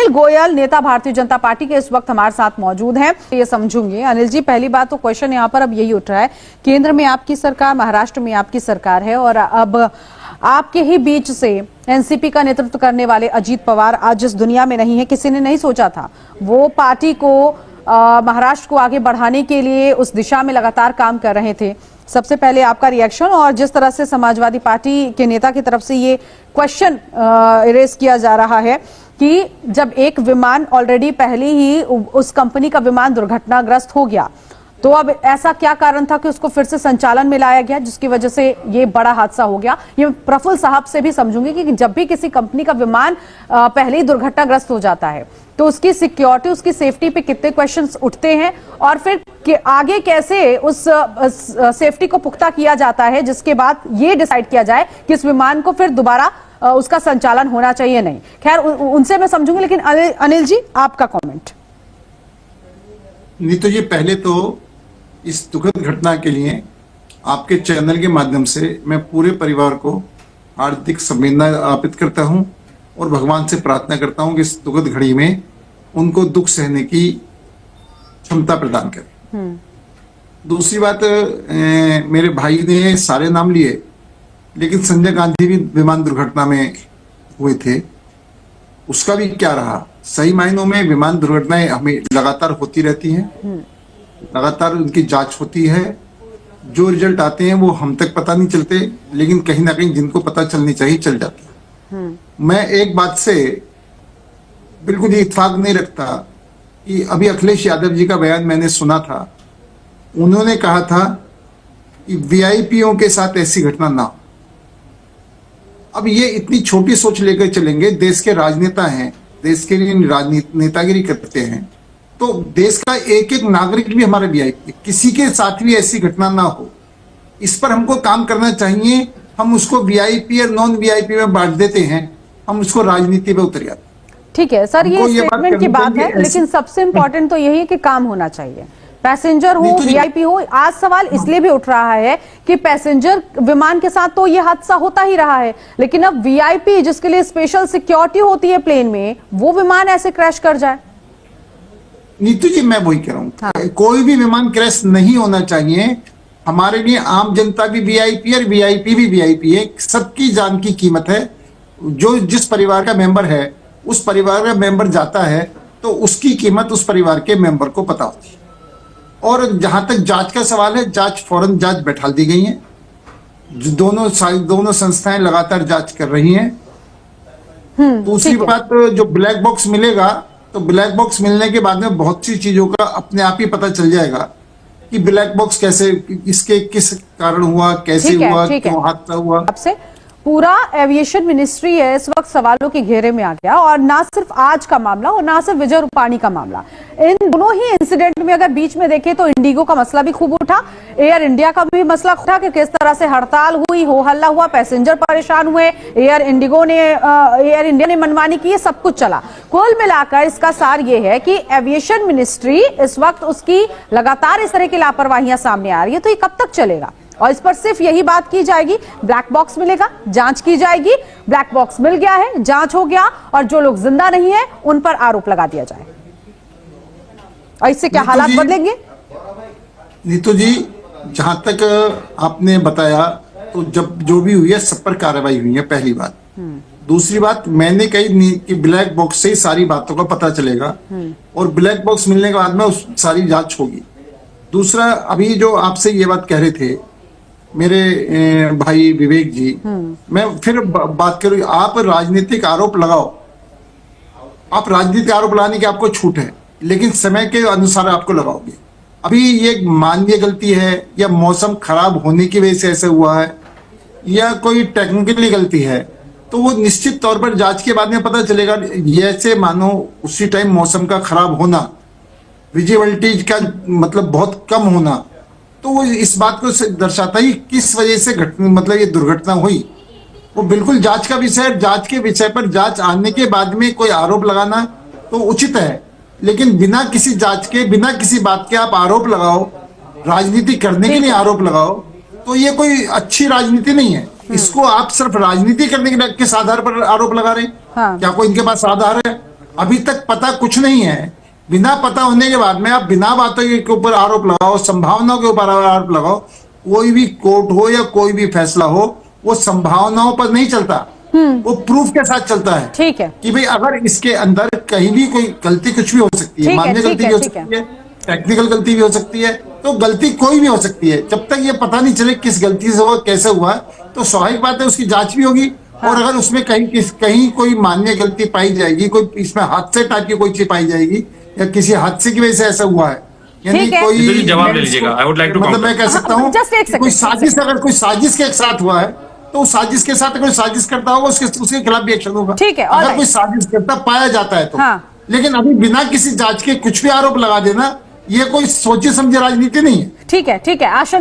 अनिल गोयल नेता भारतीय जनता पार्टी के इस वक्त हमारे साथ मौजूद हैं। ये समझूंगे अनिल जी, पहली बात तो क्वेश्चन यहाँ पर अब यही उठ रहा है, केंद्र में आपकी सरकार, महाराष्ट्र में आपकी सरकार है और अब आपके ही बीच से एनसीपी का नेतृत्व करने वाले अजीत पवार आज इस दुनिया में नहीं है। किसी ने नहीं सोचा था वो पार्टी को महाराष्ट्र को आगे बढ़ाने के लिए उस दिशा में लगातार काम कर रहे थे। सबसे पहले आपका रिएक्शन, और जिस तरह से समाजवादी पार्टी के नेता की तरफ से ये क्वेश्चन रेज किया जा रहा है कि जब एक विमान ऑलरेडी पहले ही उस कंपनी का विमान दुर्घटनाग्रस्त हो गया, तो अब ऐसा क्या कारण था कि उसको फिर से संचालन में लाया गया जिसकी वजह से ये बड़ा हादसा हो गया। ये प्रफुल्ल साहब से भी समझूंगी कि जब भी किसी कंपनी का विमान पहले ही दुर्घटनाग्रस्त हो जाता है तो उसकी सिक्योरिटी, उसकी सेफ्टी पे कितने क्वेश्चंस उठते हैं और फिर आगे कैसे उस सेफ्टी को पुख्ता किया जाता है जिसके बाद ये डिसाइड किया जाए कि इस विमान को फिर दोबारा उसका संचालन होना चाहिए नहीं। खैर उनसे मैं समझूंगी, लेकिन अनिल जी आपका कमेंट। नीतू जी, पहले तो इस दुखद घटना के लिए आपके चैनल के माध्यम से मैं पूरे परिवार को हार्दिक संवेदना अर्पित करता हूं और भगवान से प्रार्थना करता हूं कि इस दुखद घड़ी में उनको दुख सहने की क्षमता प्रदान करें। दूसरी बात, मेरे भाई ने सारे नाम लिए, लेकिन संजय गांधी भी विमान दुर्घटना में हुए थे, उसका भी क्या रहा। सही मायनों में विमान दुर्घटनाएं हमें लगातार होती रहती हैं, लगातार उनकी जांच होती है, जो रिजल्ट आते हैं वो हम तक पता नहीं चलते, लेकिन कहीं ना कहीं जिनको पता चलनी चाहिए चल जाती है। मैं एक बात से बिल्कुल इत्तेफाक नहीं रखता कि अभी अखिलेश यादव जी का बयान मैंने सुना था, उन्होंने कहा था कि वीआईपीओ के साथ ऐसी घटना ना हो। अब ये इतनी छोटी सोच लेकर चलेंगे, देश के राजनेता हैं, देश के लिए नेतागिरी करते हैं, तो देश का एक एक नागरिक भी हमारा वीआईपी, किसी के साथ भी ऐसी घटना ना हो, इस पर हमको काम करना चाहिए। हम उसको वीआईपी और नॉन वीआईपी में बांट देते हैं, हम उसको राजनीति में उतर जाते हैं। ठीक है सर, ये स्टेटमेंट की बात है, लेकिन सबसे इंपॉर्टेंट तो यही है कि काम होना चाहिए, पैसेंजर हो वीआईपी हो। आज सवाल इसलिए भी उठ रहा है कि पैसेंजर विमान के साथ तो ये हादसा होता ही रहा है, लेकिन अब वीआईपी जिसके लिए स्पेशल सिक्योरिटी होती है प्लेन में, वो विमान ऐसे क्रैश कर जाए। नीतू जी, मैं वही कह रहा हूँ, हाँ। कोई भी विमान क्रैश नहीं होना चाहिए। हमारे लिए आम जनता भी वीआईपी और वीआईपी भी वीआईपी है, सबकी जान की कीमत है। जो जिस परिवार का मेंबर है, उस परिवार का मेंबर जाता है तो उसकी कीमत उस परिवार के मेंबर को पता होती है। और जहां तक जांच का सवाल है, जांच फौरन जांच बैठा दी गई है, दोनों संस्थाएं लगातार जांच कर रही हैं। दूसरी बात, जो ब्लैक बॉक्स मिलेगा, तो ब्लैक बॉक्स मिलने के बाद में बहुत सी चीजों का अपने आप ही पता चल जाएगा कि ब्लैक बॉक्स कैसे, इसके किस कारण हुआ, कैसे हुआ, क्यों हादसा हुआ। आपसे पूरा एविएशन मिनिस्ट्री है इस वक्त सवालों के घेरे में आ गया, और ना सिर्फ आज का मामला और ना सिर्फ विजय रूपाणी का मामला, इन दोनों ही इंसिडेंट में अगर बीच में देखें तो इंडिगो का मसला भी खूब उठा, एयर इंडिया का भी मसला उठा कि किस तरह से हड़ताल हुई, हो हल्ला हुआ, पैसेंजर परेशान हुए, एयर इंडिया ने मनमानी की, सब कुछ चला। कुल मिलाकर इसका सार ये है कि एविएशन मिनिस्ट्री इस वक्त उसकी लगातार इस तरह की लापरवाहियां सामने आ रही है। तो ये कब तक चलेगा? और इस पर सिर्फ यही बात की जाएगी, ब्लैक बॉक्स मिलेगा, जांच की जाएगी, ब्लैक बॉक्स मिल गया है, जांच हो गया, और जो लोग जिंदा नहीं है उन पर आरोप लगा दिया जाए। और इससे क्या हालात बदलेंगे? नीतू जी, जहां तक आपने बताया, तो जब जो भी हुई है सब पर कार्रवाई हुई है, पहली बात। दूसरी बात, मैंने कही कि ब्लैक बॉक्स से ही सारी बातों का पता चलेगा, और ब्लैक बॉक्स मिलने के बाद में उस सारी जांच होगी। दूसरा, अभी जो आपसे ये बात कह रहे थे मेरे भाई विवेक जी, मैं फिर बात करूँ, आप राजनीतिक आरोप लगाओ, आप राजनीतिक आरोप लगाने की आपको छूट है, लेकिन समय के अनुसार आपको लगाओगे। अभी ये मानवीय गलती है, या मौसम खराब होने की वजह से ऐसे हुआ है, या कोई टेक्निकली गलती है, तो वो निश्चित तौर पर जांच के बाद में पता चलेगा। जैसे मानो उसी टाइम मौसम का खराब होना, विजिबिलिटी का मतलब बहुत कम होना, तो वो इस बात को दर्शाता ही किस वजह से मतलब ये दुर्घटना हुई। वो बिल्कुल जांच का विषय है, जांच के विषय पर जांच आने के बाद में कोई आरोप लगाना तो उचित है, लेकिन बिना किसी जांच के, बिना किसी बात के आप आरोप लगाओ, राजनीति करने के लिए आरोप लगाओ, तो ये कोई अच्छी राजनीति नहीं है। इसको आप सिर्फ राजनीति करने के किस आधार पर आरोप लगा रहे हैं? क्या कोई इनके पास आधार है? अभी तक पता कुछ नहीं है। बिना पता होने के बाद में आप बिना बातों के ऊपर आरोप लगाओ, संभावनाओं के ऊपर आरोप लगाओ। कोई भी कोर्ट हो या कोई भी फैसला हो, वो संभावनाओं पर नहीं चलता, वो प्रूफ के साथ चलता है। ठीक है। कि भाई अगर इसके अंदर कहीं भी कोई गलती कुछ भी हो सकती है, ठीक है, मान्य ठीक गलती है, भी हो ठीक है। सकती है, टेक्निकल गलती भी हो सकती है, तो गलती कोई भी हो सकती है। जब तक ये पता नहीं चले किस गलती से हुआ, कैसे हुआ, तो स्वाभाविक बात है उसकी जांच भी होगी। हाँ। और अगर उसमें कहीं कोई मान्य गलती पाई जाएगी, कोई इसमें हादसे टाइप की कोई चीज पाई जाएगी या किसी हादसे की वजह से ऐसा हुआ है, यानी ठीक है। कोई जी, जवाब ले लीजिएगा। I would like to मतलब मैं कह सकता हूँ just एक कि कोई second, साजिश, अगर कोई साजिश के साथ हुआ है तो उस साजिश के साथ कोई साजिश करता होगा, उसके खिलाफ भी एक्शन होगा। ठीक है, all अगर right. कोई साजिश करता पाया जाता है तो। हाँ। लेकिन अभी बिना किसी जांच के कुछ भी आरोप लगा देना, ये कोई सोची समझी राजनीति नहीं है। ठीक है, ठीक है। आशंका